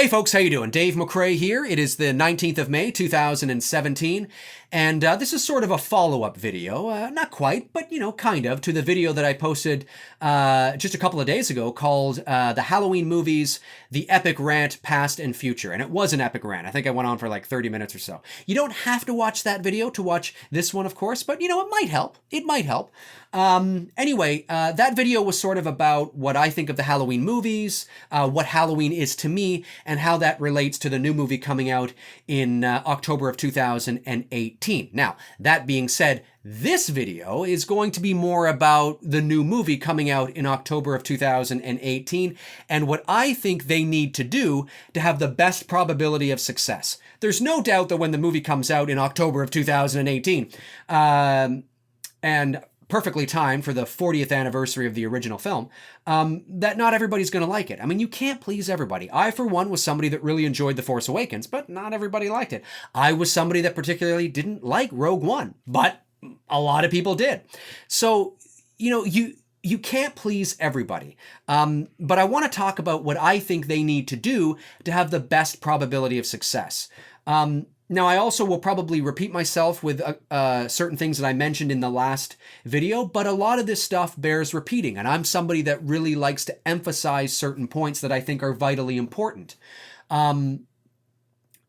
Hey folks, how you doing? Dave McRae here. It is the 19th of May, 2017, and this is sort of a follow-up video, not quite, but kind of, to the video that I posted just a couple of days ago called The Halloween Movies, The Epic Rant, Past and Future, and it was an epic rant. I think I went on for like 30 minutes or so. You don't have to watch that video to watch this one, of course, but it might help. It might help. Anyway, that video was sort of about what I think of the Halloween movies, what Halloween is to me, and how that relates to the new movie coming out in October of 2018. Now, that being said, this video is going to be more about the new movie coming out in October of 2018 and what I think they need to do to have the best probability of success. There's no doubt that when the movie comes out in October of 2018, and perfectly timed for the 40th anniversary of the original film, that not everybody's going to like it. I mean, you can't please everybody. I, for one, was somebody that really enjoyed The Force Awakens, but not everybody liked it. I was somebody that particularly didn't like Rogue One, but a lot of people did. So, you can't please everybody. But I want to talk about what I think they need to do to have the best probability of success. Now, I also will probably repeat myself with certain things that I mentioned in the last video, but a lot of this stuff bears repeating, and I'm somebody that really likes to emphasize certain points that I think are vitally important.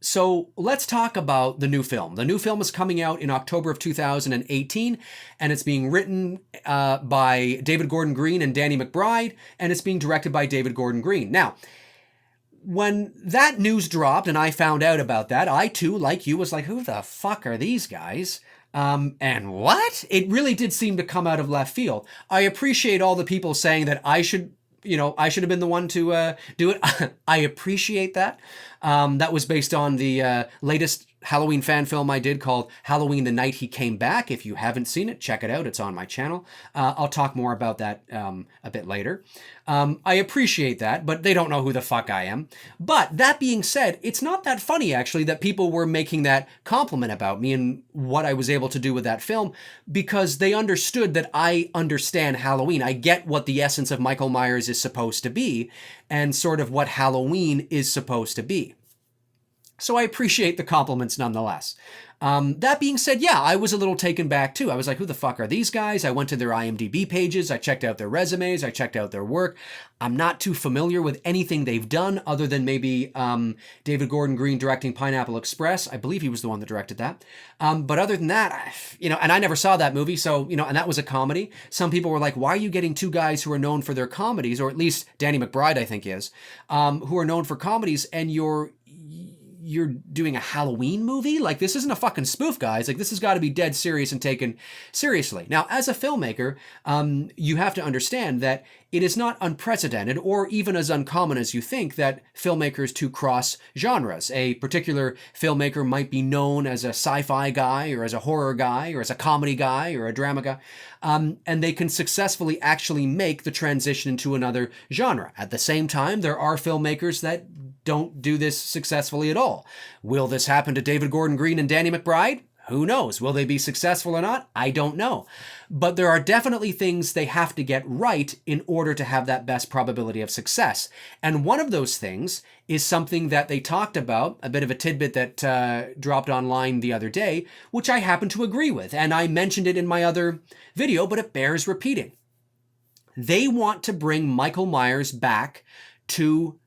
So let's talk about the new film. The new film is coming out in October of 2018, and it's being written by David Gordon Green and Danny McBride, and it's being directed by David Gordon Green. Now, when that news dropped and I found out about that, I too, like you, was like, who the fuck are these guys? And what? It really did seem to come out of left field. I appreciate all the people saying that I should have been the one to do it. I appreciate that. That was based on the latest Halloween fan film I did called Halloween the Night He Came Back. If you haven't seen it, check it out. It's on my channel. I'll talk more about that a bit later. I appreciate that, but they don't know who the fuck I am. But that being said, it's not that funny, actually, that people were making that compliment about me and what I was able to do with that film, because they understood that I understand Halloween. I get what the essence of Michael Myers is supposed to be and sort of what Halloween is supposed to be. So I appreciate the compliments nonetheless. That being said, yeah, I was a little taken back too. I was like, who the fuck are these guys? I went to their IMDb pages. I checked out their resumes. I checked out their work. I'm not too familiar with anything they've done other than maybe David Gordon Green directing Pineapple Express. I believe he was the one that directed that. But other than that, and I never saw that movie. So, and that was a comedy. Some people were like, why are you getting two guys who are known for their comedies, or at least Danny McBride, I think is, who are known for comedies, and you're doing a Halloween movie? Like, this isn't a fucking spoof, guys. Like, this has got to be dead serious and taken seriously. Now, as a filmmaker, you have to understand that it is not unprecedented or even as uncommon as you think that filmmakers to cross genres. A particular filmmaker might be known as a sci-fi guy or as a horror guy or as a comedy guy or a drama guy, and they can successfully actually make the transition into another genre. At the same time, there are filmmakers that don't do this successfully at all. Will this happen to David Gordon Green and Danny McBride? Who knows? Will they be successful or not? I don't know. But there are definitely things they have to get right in order to have that best probability of success. And one of those things is something that they talked about, a bit of a tidbit that dropped online the other day, which I happen to agree with. And I mentioned it in my other video, but it bears repeating. They want to bring Michael Myers back to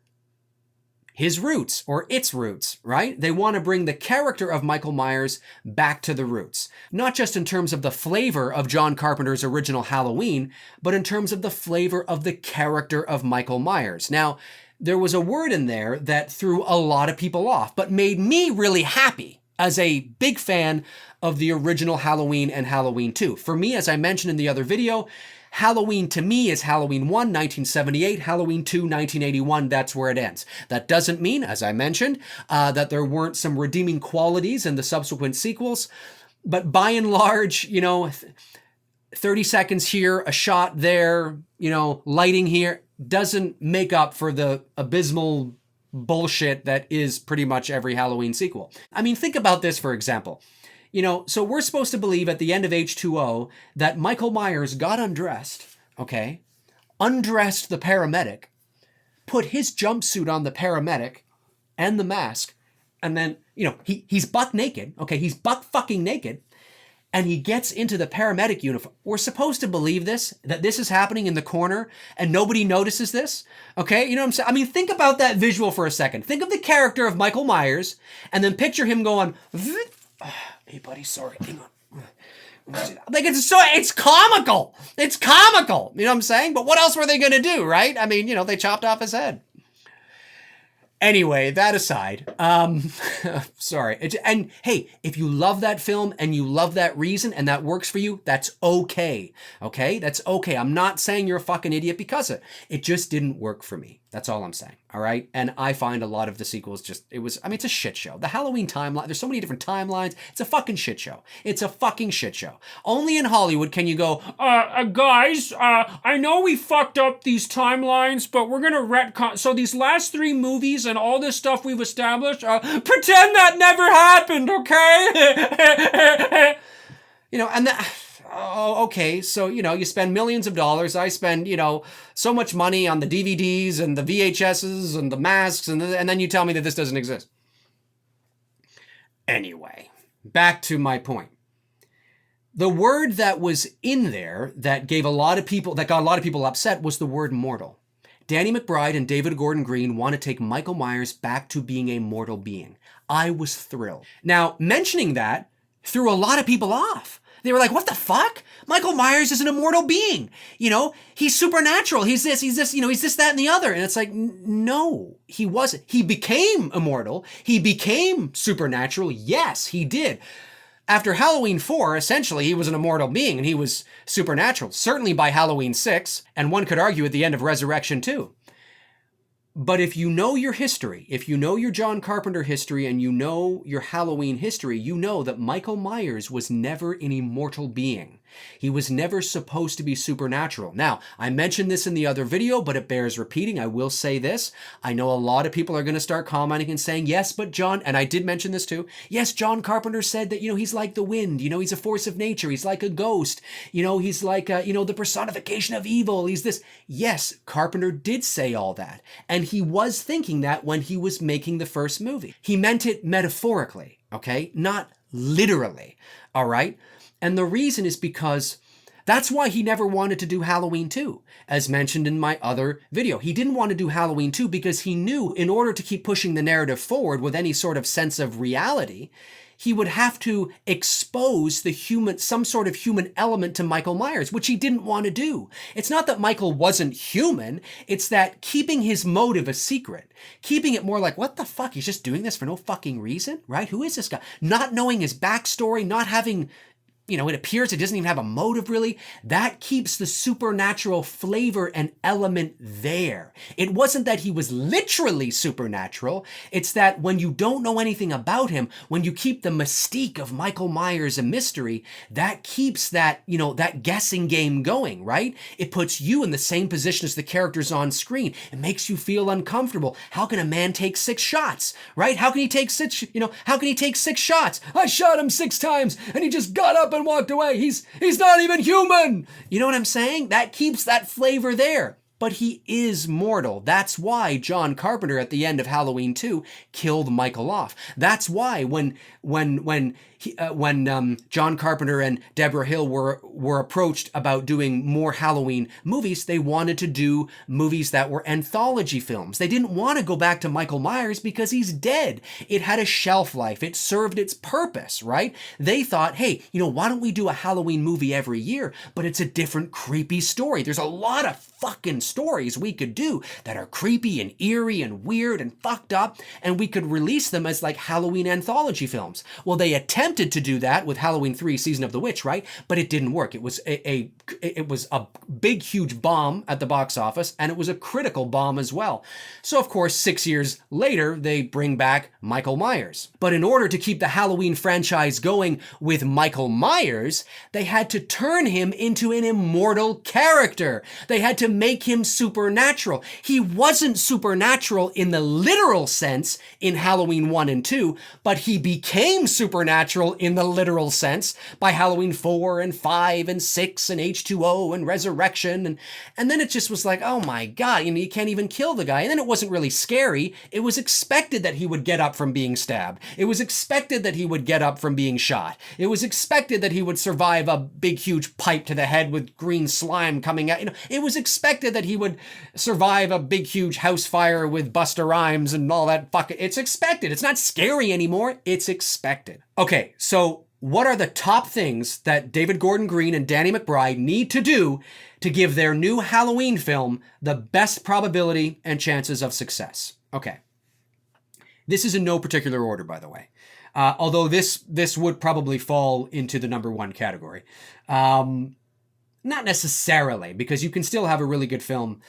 his roots, or its roots, right? They want to bring the character of Michael Myers back to the roots. Not just in terms of the flavor of John Carpenter's original Halloween, but in terms of the flavor of the character of Michael Myers. Now, there was a word in there that threw a lot of people off, but made me really happy as a big fan of the original Halloween and Halloween 2. For me, as I mentioned in the other video, Halloween to me is Halloween 1, 1978, Halloween 2, 1981, that's where it ends. That doesn't mean, as I mentioned, that there weren't some redeeming qualities in the subsequent sequels, but by and large, 30 seconds here, a shot there, lighting here, doesn't make up for the abysmal bullshit that is pretty much every Halloween sequel. I mean, think about this, for example. So we're supposed to believe at the end of H2O that Michael Myers got undressed, undressed the paramedic, put his jumpsuit on the paramedic, and the mask. And then, he's buck naked. Okay, he's buck fucking naked. And he gets into the paramedic uniform. We're supposed to believe that this is happening in the corner and nobody notices this. Okay, you know what I'm saying? I mean, think about that visual for a second. Think of the character of Michael Myers and then picture him going, hey buddy, sorry, hang on. Like, it's comical. It's comical. You know what I'm saying? But what else were they going to do, right? I mean, they chopped off his head. Anyway, that aside, sorry. And hey, if you love that film and you love that reason and that works for you, that's okay. Okay? That's okay. I'm not saying you're a fucking idiot because of it. It just didn't work for me. That's all I'm saying. All right? And I find a lot of the sequels it's a shit show. The Halloween timeline, there's so many different timelines. It's a fucking shit show. It's a fucking shit show. Only in Hollywood can you go, guys, I know we fucked up these timelines, but we're gonna retcon. So these last 3 movies and all this stuff we've established, pretend that never happened, okay? And that... Oh, okay. So, you spend millions of dollars. I spend, so much money on the DVDs and the VHSs and the masks, and then you tell me that this doesn't exist. Anyway, back to my point. The word that was in there that got a lot of people upset was the word mortal. Danny McBride and David Gordon Green want to take Michael Myers back to being a mortal being. I was thrilled. Now, mentioning that threw a lot of people off. They were like, what the fuck? Michael Myers is an immortal being. He's supernatural. He's this, he's this, that, and the other. And it's like, no, he wasn't. He became immortal. He became supernatural. Yes, he did. After Halloween 4, essentially, he was an immortal being and he was supernatural. Certainly by Halloween 6, and one could argue at the end of Resurrection 2. But if you know your history, if you know your John Carpenter history and you know your Halloween history, you know that Michael Myers was never an immortal being. He was never supposed to be supernatural. Now, I mentioned this in the other video, but it bears repeating. I will say this. I know a lot of people are going to start commenting and saying, yes, but John, and I did mention this too. Yes, John Carpenter said that, he's like the wind. He's a force of nature. He's like a ghost. He's like, the personification of evil. He's this. Yes, Carpenter did say all that. And he was thinking that when he was making the first movie. He meant it metaphorically, okay? Not literally, all right? And the reason is because that's why he never wanted to do Halloween 2, as mentioned in my other video. He didn't want to do Halloween 2 because he knew in order to keep pushing the narrative forward with any sort of sense of reality, he would have to expose some sort of human element to Michael Myers, which he didn't want to do. It's not that Michael wasn't human. It's that keeping his motive a secret, keeping it more like, what the fuck? He's just doing this for no fucking reason, right? Who is this guy? Not knowing his backstory, not having... it appears it doesn't even have a motive really. That keeps the supernatural flavor and element there. It wasn't that he was literally supernatural. It's that when you don't know anything about him, when you keep the mystique of Michael Myers a mystery, that keeps that, that guessing game going, right? It puts you in the same position as the characters on screen. It makes you feel uncomfortable. How can a man take 6 shots, right? How can he take 6, how can he take 6 shots? I shot him 6 times and he just got up and walked away. He's not even human. You know what I'm saying? That keeps that flavor there. But he is mortal. That's why John Carpenter at the end of Halloween 2 killed Michael off. That's why when John Carpenter and Deborah Hill were approached about doing more Halloween movies, they wanted to do movies that were anthology films. They didn't want to go back to Michael Myers because he's dead. It had a shelf life. It served its purpose, right? They thought, hey, why don't we do a Halloween movie every year, but it's a different creepy story. There's a lot of fucking stories we could do that are creepy and eerie and weird and fucked up, and we could release them as like Halloween anthology films. Well, they attempted to do that with Halloween 3 Season of the Witch, right? But it didn't work. It was a big, huge bomb at the box office, and it was a critical bomb as well. So, of course, 6 years later, they bring back Michael Myers. But in order to keep the Halloween franchise going with Michael Myers, they had to turn him into an immortal character. They had to make him supernatural. He wasn't supernatural in the literal sense in Halloween 1 and 2, but he became supernatural literal sense by Halloween 4 and 5 and 6 and H2O and Resurrection. And then it just was like, oh my God, you can't even kill the guy. And then it wasn't really scary. It was expected that he would get up from being stabbed. It was expected that he would get up from being shot. It was expected that he would survive a big, huge pipe to the head with green slime coming out. It was expected that he would survive a big, huge house fire with Busta Rhymes and all that fucking. It's expected. It's not scary anymore. It's expected. Okay, so what are the top things that David Gordon Green and Danny McBride need to do to give their new Halloween film the best probability and chances of success? Okay. This is in no particular order, by the way. Although this would probably fall into the number one category. Not necessarily, because you can still have a really good film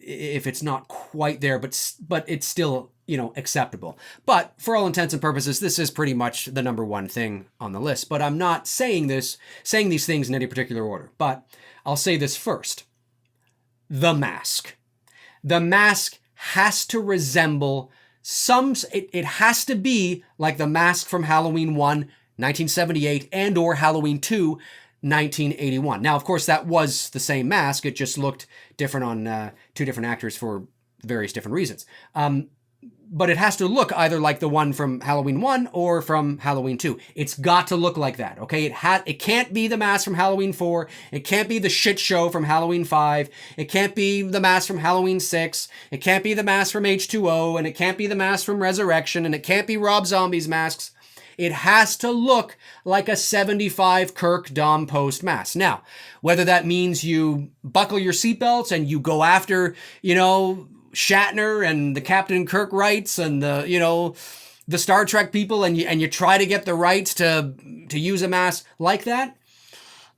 if it's not quite there, but it's still, acceptable. But for all intents and purposes, this is pretty much the number one thing on the list. But I'm not saying these things in any particular order. But I'll say this first. The Mask. The Mask has to resemble it has to be like The Mask from Halloween 1, 1978, and or Halloween 2, 1981. Now, of course, that was the same mask. It just looked different on two different actors for various different reasons. But it has to look either like the one from Halloween 1 or from Halloween 2. It's got to look like that, okay? It can't be the mask from Halloween 4. It can't be the shit show from Halloween 5. It can't be the mask from Halloween 6. It can't be the mask from H2O, and it can't be the mask from Resurrection, and it can't be Rob Zombie's masks. It has to look like a 75 Kirk Dom Post mask. Now, whether that means you buckle your seatbelts and you go after, Shatner and the Captain Kirk rights and the Star Trek people and you try to get the rights to use a mask like that,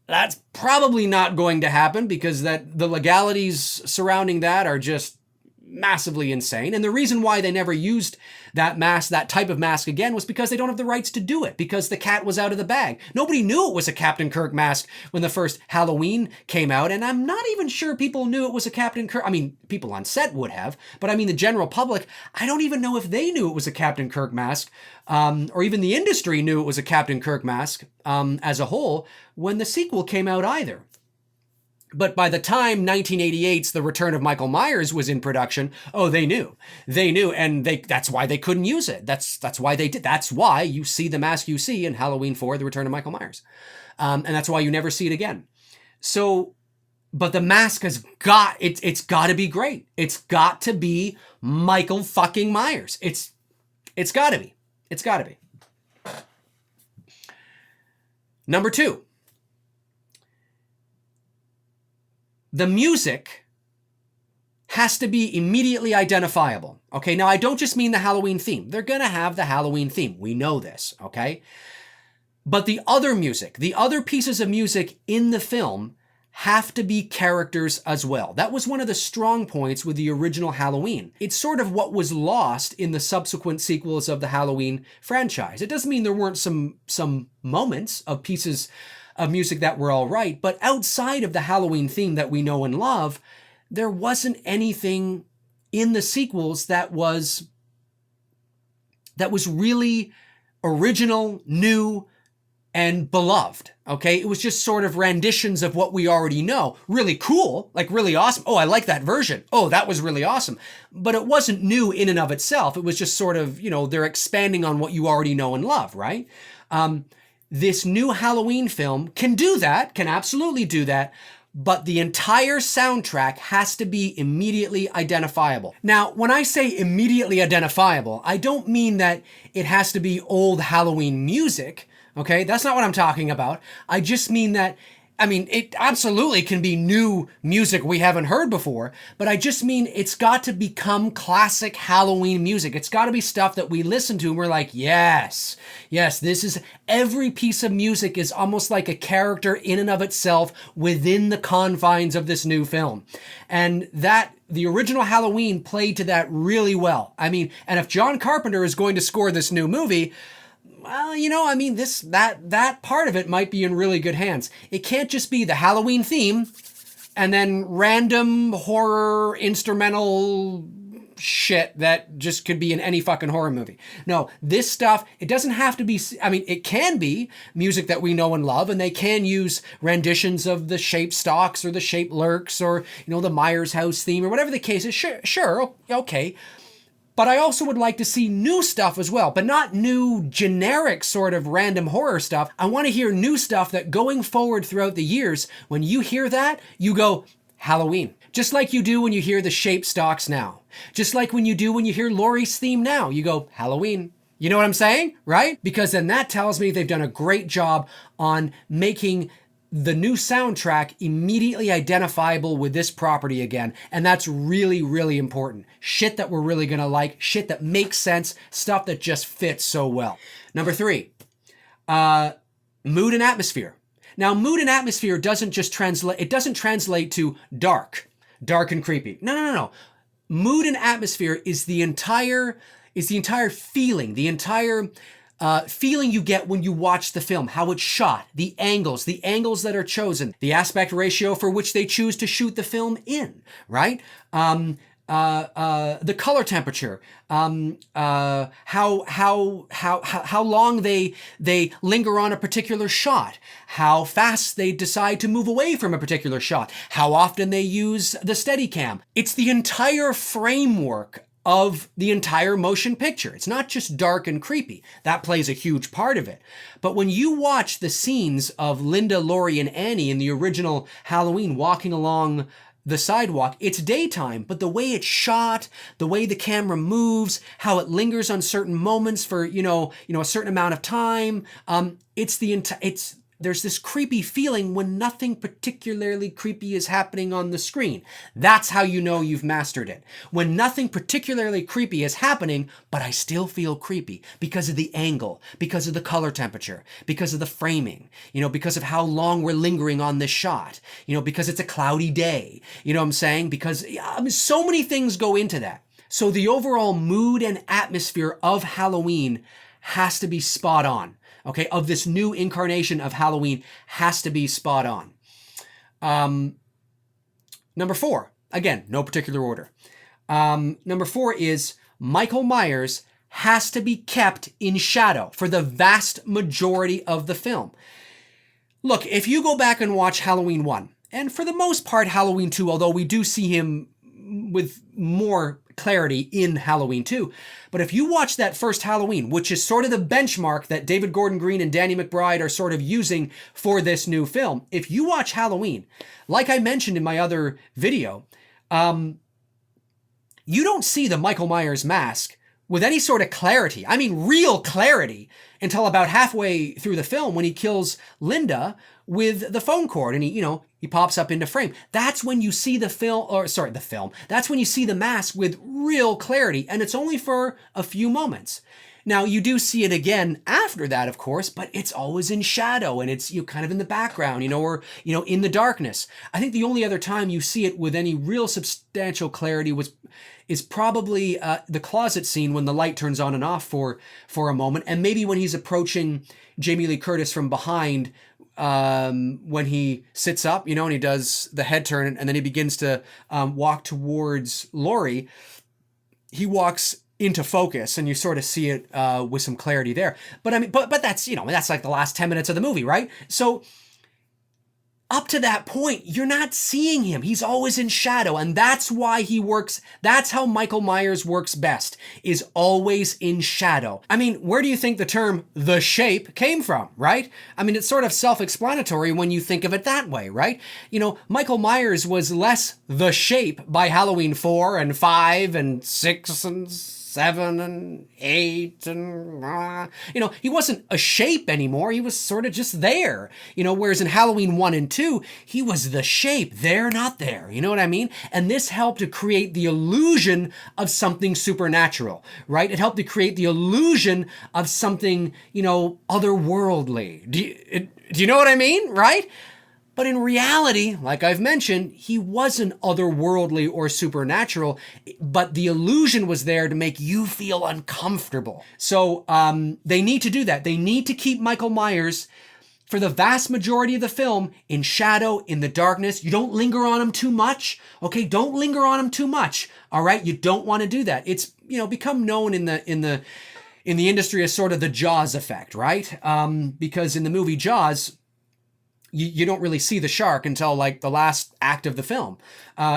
that's probably not going to happen because the legalities surrounding that are just massively insane. And the reason why they never used that type of mask again was because they don't have the rights to do it, because the cat was out of the bag. Nobody knew it was a Captain Kirk mask when the first Halloween came out, and I'm not even sure people knew it was a Captain Kirk. I mean, people on set would have, but I mean the general public, I don't even know if they knew it was a Captain Kirk mask, or even the industry knew it was a Captain Kirk mask as a whole when the sequel came out either. But by the time 1988's The Return of Michael Myers was in production, they knew, and that's why they couldn't use it. That's why they did. That's why you see the mask you see in Halloween 4, The Return of Michael Myers, and that's why you never see it again. So, but the mask has got it's got to be great. It's got to be Michael fucking Myers. It's got to be. It's got to be. Number 2. The music has to be immediately identifiable. Okay, now I don't just mean the Halloween theme. They're going to have the Halloween theme. We know this, okay? But the other music, the other pieces of music in the film have to be characters as well. That was one of the strong points with the original Halloween. It's sort of what was lost in the subsequent sequels of the Halloween franchise. It doesn't mean there weren't some moments of pieces of music that were all right, but outside of the Halloween theme that we know and love, there wasn't anything in the sequels that was really original, new, and beloved, okay? It was just sort of renditions of what we already know. Really cool, like really awesome. Oh, I like that version. Oh, that was really awesome. But it wasn't new in and of itself. It was just sort of, they're expanding on what you already know and love, right? This new Halloween film can do that, can absolutely do that, but the entire soundtrack has to be immediately identifiable. Now, when I say immediately identifiable, I don't mean that it has to be old Halloween music, okay? That's not what I'm talking about. I just mean that, it absolutely can be new music we haven't heard before, but I just mean it's got to become classic Halloween music. It's got to be stuff that we listen to and we're like, yes, this is, every piece of music is almost like a character in and of itself within the confines of this new film. And the original Halloween played to that really well. And if John Carpenter is going to score this new movie, well, that part of it might be in really good hands. It can't just be the Halloween theme and then random horror instrumental shit that just could be in any fucking horror movie. No, this stuff, it doesn't have to be, I mean, it can be music that we know and love, and they can use renditions of the Shape Stalks or the Shape Lurks or, the Myers House theme or whatever the case is. Sure, okay. But I also would like to see new stuff as well, but not new generic sort of random horror stuff. I want to hear new stuff that going forward throughout the years, when you hear that, you go, Halloween. Just like you do when you hear the Shape Stalks now. Just like when you do when you hear Laurie's theme now. You go, Halloween. You know what I'm saying? Right? Because then that tells me they've done a great job on making the new soundtrack immediately identifiable with this property again. And that's really, really important. Shit that we're really gonna like, shit that makes sense, stuff that just fits so well. Number 3, mood and atmosphere. Now, mood and atmosphere doesn't translate to dark and creepy. No. Mood and atmosphere is the entire feeling, the entire feeling you get when you watch the film, how it's shot, the angles that are chosen, the aspect ratio for which they choose to shoot the film in, right? The color temperature, how long they linger on a particular shot, how fast they decide to move away from a particular shot, how often they use the Steadicam. It's the entire framework of the entire motion picture. It's not just dark and creepy. That plays a huge part of it. But when you watch the scenes of Linda, Laurie, and Annie in the original Halloween walking along the sidewalk, it's daytime, but the way it's shot, the way the camera moves, how it lingers on certain moments for, a certain amount of time, there's this creepy feeling when nothing particularly creepy is happening on the screen. That's how you know you've mastered it. When nothing particularly creepy is happening, but I still feel creepy because of the angle, because of the color temperature, because of the framing, because of how long we're lingering on this shot, because it's a cloudy day, you know what I'm saying? Because so many things go into that. So the overall mood and atmosphere of Halloween has to be spot on. Okay, of this new incarnation of Halloween has to be spot on. Number 4, again, no particular order. Number 4 is Michael Myers has to be kept in shadow for the vast majority of the film. Look, if you go back and watch Halloween 1, and for the most part Halloween 2, although we do see him with more clarity in Halloween 2. But if you watch that first Halloween, which is sort of the benchmark that David Gordon Green and Danny McBride are sort of using for this new film, if you watch Halloween, like I mentioned in my other video, you don't see the Michael Myers mask with any sort of clarity. I mean, real clarity until about halfway through the film when he kills Linda with the phone cord and he pops up into frame. That's when you see that's when you see the mask with real clarity, and it's only for a few moments. Now, you do see it again after that, of course, but it's always in shadow and it's kind of in the background, or in the darkness. I think the only other time you see it with any real substantial clarity is probably the closet scene when the light turns on and off for a moment, and maybe when he's approaching Jamie Lee Curtis from behind when he sits up, and he does the head turn and then he begins to walk towards Laurie. He walks into focus and you sort of see it with some clarity there. But I mean, but that's, that's like the last 10 minutes of the movie, right? So up to that point, you're not seeing him. He's always in shadow, and that's why he works. That's how Michael Myers works best, is always in shadow. I mean, where do you think the term The Shape came from, right? I mean, it's sort of self-explanatory when you think of it that way, right? Michael Myers was less The Shape by Halloween 4 and 5 and 6 and 7 and 8 and he wasn't a shape anymore. He was sort of just there, whereas in Halloween 1 and 2 he was the shape, there, not there, you know what I mean? And this helped to create the illusion of something supernatural, right? It helped to create the illusion of something otherworldly. Do you know what I mean, right? But in reality, like I've mentioned, he wasn't otherworldly or supernatural, but the illusion was there to make you feel uncomfortable. So they need to do that. They need to keep Michael Myers for the vast majority of the film, in shadow, in the darkness. You don't linger on them too much. Okay, don't linger on them too much. All right, you don't want to do that. It's, you know, become known in the industry as sort of the Jaws effect, right? Because in the movie Jaws, you don't really see the shark until like the last act of the film,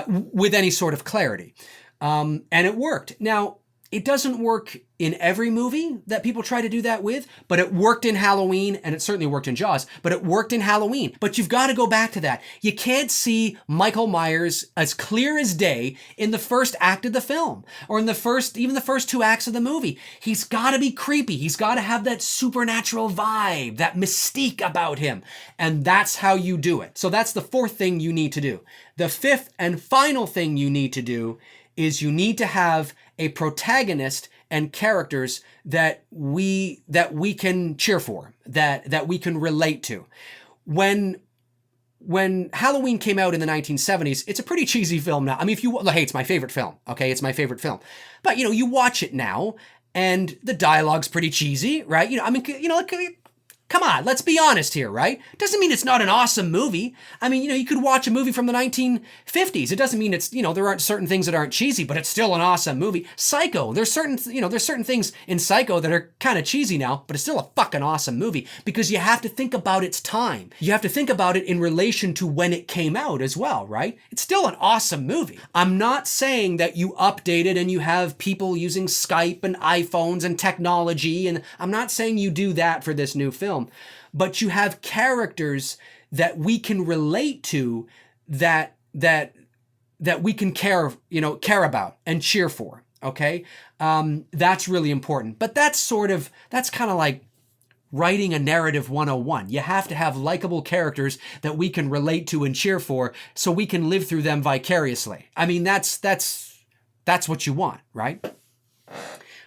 with any sort of clarity. And it worked. Now, it doesn't work in every movie that people try to do that with, but it worked in Halloween, and it certainly worked in Jaws, but it worked in Halloween. But you've got to go back to that. You can't see Michael Myers as clear as day in the first act of the film, or in even the first two acts of the movie. He's got to be creepy. He's got to have that supernatural vibe, that mystique about him. And that's how you do it. So that's the fourth thing you need to do. The fifth and final thing you need to do is you need to have a protagonist and characters that we can cheer for, that we can relate to. When Halloween came out in the 1970s, it's a pretty cheesy film now. I mean, hey, it's my favorite film. Okay, it's my favorite film. But, you know, you watch it now and the dialogue's pretty cheesy, right? You know, I mean, you know, come on, let's be honest here, right? Doesn't mean it's not an awesome movie. I mean, you know, you could watch a movie from the 1950s. It doesn't mean it's, you know, there aren't certain things that aren't cheesy, but it's still an awesome movie. Psycho, there's certain things in Psycho that are kind of cheesy now, but it's still a fucking awesome movie because you have to think about its time. You have to think about it in relation to when it came out as well, right? It's still an awesome movie. I'm not saying that you update it and you have people using Skype and iPhones and technology, and I'm not saying you do that for this new film. But you have characters that we can relate to, that we can care about and cheer for. Okay, that's really important. But that's kind of like writing a narrative 101. You have to have likable characters that we can relate to and cheer for, so we can live through them vicariously. I mean, that's what you want, right?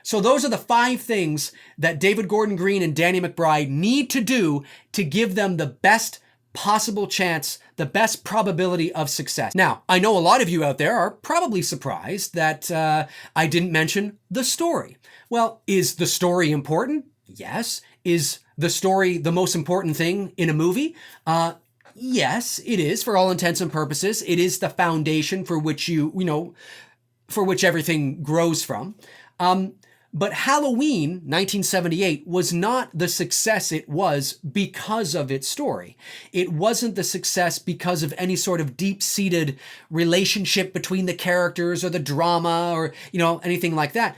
So those are the 5 things that David Gordon Green and Danny McBride need to do to give them the best possible chance, the best probability of success. Now, I know a lot of you out there are probably surprised that I didn't mention the story. Well, is the story important? Yes. Is the story the most important thing in a movie? Yes, it is, for all intents and purposes. It is the foundation for which for which everything grows from. But Halloween 1978 was not the success it was because of its story. It wasn't the success because of any sort of deep-seated relationship between the characters or the drama or, anything like that.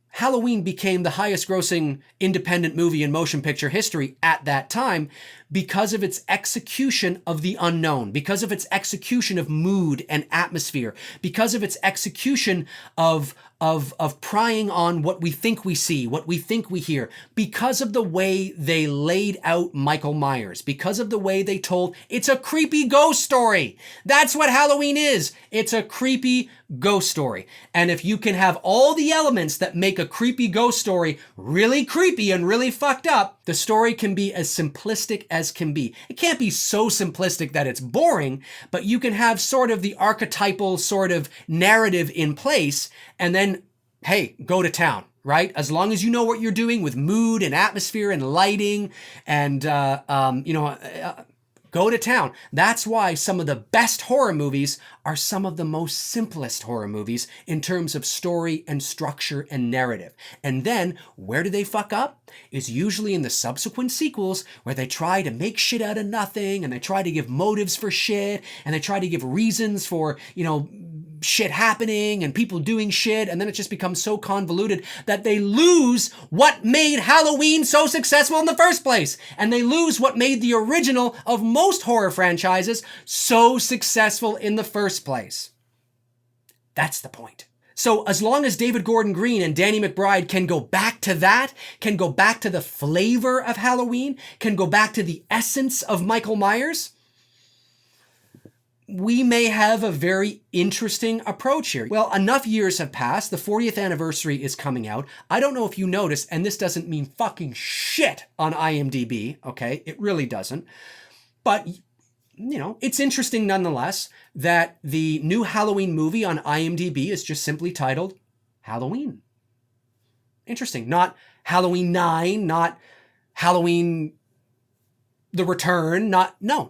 Halloween became the highest grossing independent movie in motion picture history at that time because of its execution of the unknown, because of its execution of mood and atmosphere, because of its execution of prying on what we think we see, what we think we hear, because of the way they laid out Michael Myers, because of the way they told, it's a creepy ghost story. That's what Halloween is. It's a creepy ghost story. And if you can have all the elements that make a creepy ghost story really creepy and really fucked up, the story can be as simplistic as can be. It can't be so simplistic that it's boring, but you can have sort of the archetypal sort of narrative in place, and then, hey, go to town, right? As long as you know what you're doing with mood and atmosphere and lighting and, go to town. That's why some of the best horror movies are some of the most simplest horror movies in terms of story and structure and narrative. And then, where do they fuck up? Is usually in the subsequent sequels, where they try to make shit out of nothing, and they try to give motives for shit, and they try to give reasons for, shit happening and people doing shit, and then it just becomes so convoluted that they lose what made Halloween so successful in the first place, and they lose what made the original of most horror franchises so successful in the first place. That's the point. So as long as David Gordon Green and Danny McBride can go back to that, can go back to the flavor of Halloween, can go back to the essence of Michael Myers, we may have a very interesting approach here. Well, enough years have passed. The 40th anniversary is coming out. I don't know if you noticed, and this doesn't mean fucking shit on IMDb, okay? It really doesn't. But, it's interesting nonetheless that the new Halloween movie on IMDb is just simply titled Halloween. Interesting. Not Halloween 9, not Halloween The Return,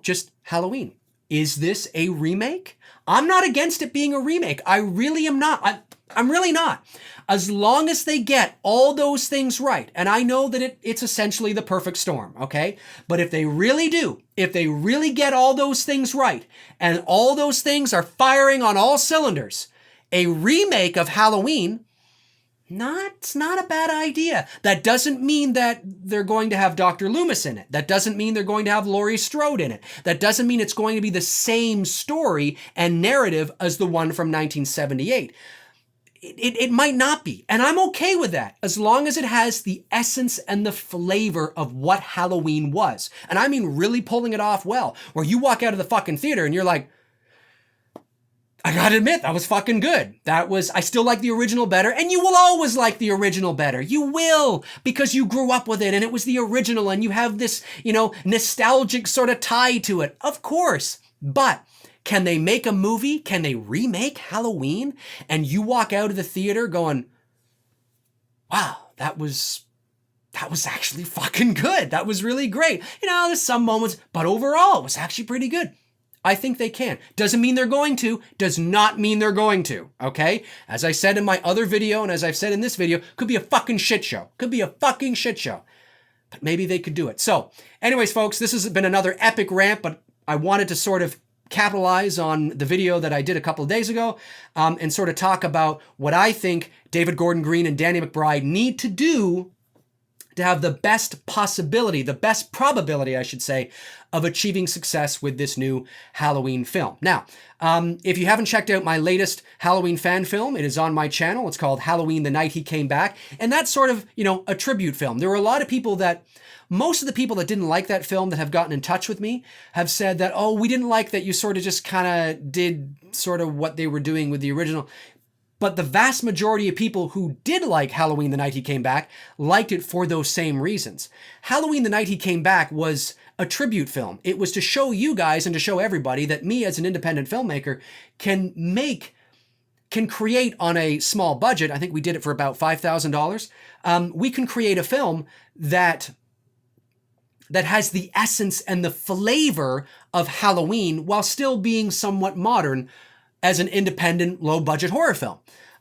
just Halloween. Is this a remake? I'm not against it being a remake. I really am not. I'm really not. As long as they get all those things right, and I know that it's essentially the perfect storm, okay? But if they really do, if they really get all those things right, and all those things are firing on all cylinders, a remake of Halloween, it's not a bad idea. That doesn't mean that they're going to have Dr. Loomis in it. That doesn't mean they're going to have Laurie Strode in it. That doesn't mean it's going to be the same story and narrative as the one from 1978. It might not be. And I'm okay with that, as long as it has the essence and the flavor of what Halloween was. And I mean really pulling it off well, where you walk out of the fucking theater and you're like, I gotta admit, that was fucking good. I still like the original better, and you will always like the original better. You will, because you grew up with it, and it was the original, and you have this, nostalgic sort of tie to it. Of course. But can they make a movie? Can they remake Halloween? And you walk out of the theater going, wow, that was actually fucking good. That was really great. There's some moments, but overall, it was actually pretty good. I think they can. Doesn't mean they're going to. Does not mean they're going to. Okay? As I said in my other video, and as I've said in this video, could be a fucking shit show. Could be a fucking shit show. But maybe they could do it. So, anyways, folks, this has been another epic rant, but I wanted to sort of capitalize on the video that I did a couple of days ago, and sort of talk about what I think David Gordon Green and Danny McBride need to do to have the best possibility, the best probability, I should say, of achieving success with this new Halloween film. Now, if you haven't checked out my latest Halloween fan film, it is on my channel. It's called Halloween: The Night He Came Back. And that's sort of, a tribute film. There were a lot of people most of the people that didn't like that film that have gotten in touch with me have said that, oh, we didn't like that you sort of just kind of did sort of what they were doing with the original. But the vast majority of people who did like Halloween: The Night He Came Back liked it for those same reasons. Halloween: The Night He Came Back was a tribute film. It was to show you guys and to show everybody that me as an independent filmmaker can create on a small budget. I think we did it for about $5,000. We can create a film that has the essence and the flavor of Halloween while still being somewhat modern as an independent, low-budget horror film.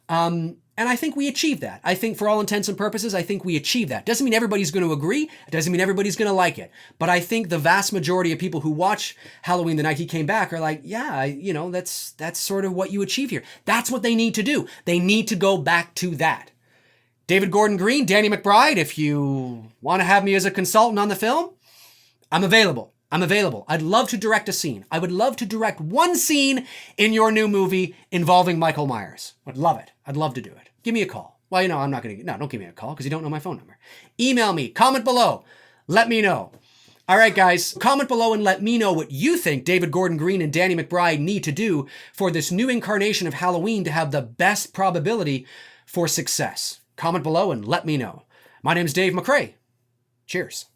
And I think we achieved that. I think for all intents and purposes, I think we achieved that. Doesn't mean everybody's going to agree. It doesn't mean everybody's going to like it. But I think the vast majority of people who watch Halloween: The Night He Came Back are like, yeah, that's sort of what you achieve here. That's what they need to do. They need to go back to that. David Gordon Green, Danny McBride, if you want to have me as a consultant on the film, I'm available. I'd love to direct a scene. I would love to direct one scene in your new movie involving Michael Myers. I'd love it. I'd love to do it. Give me a call. Well, I'm not going to... No, don't give me a call because you don't know my phone number. Email me. Comment below. Let me know. All right, guys. Comment below and let me know what you think David Gordon Green and Danny McBride need to do for this new incarnation of Halloween to have the best probability for success. Comment below and let me know. My name is Dave McRae. Cheers.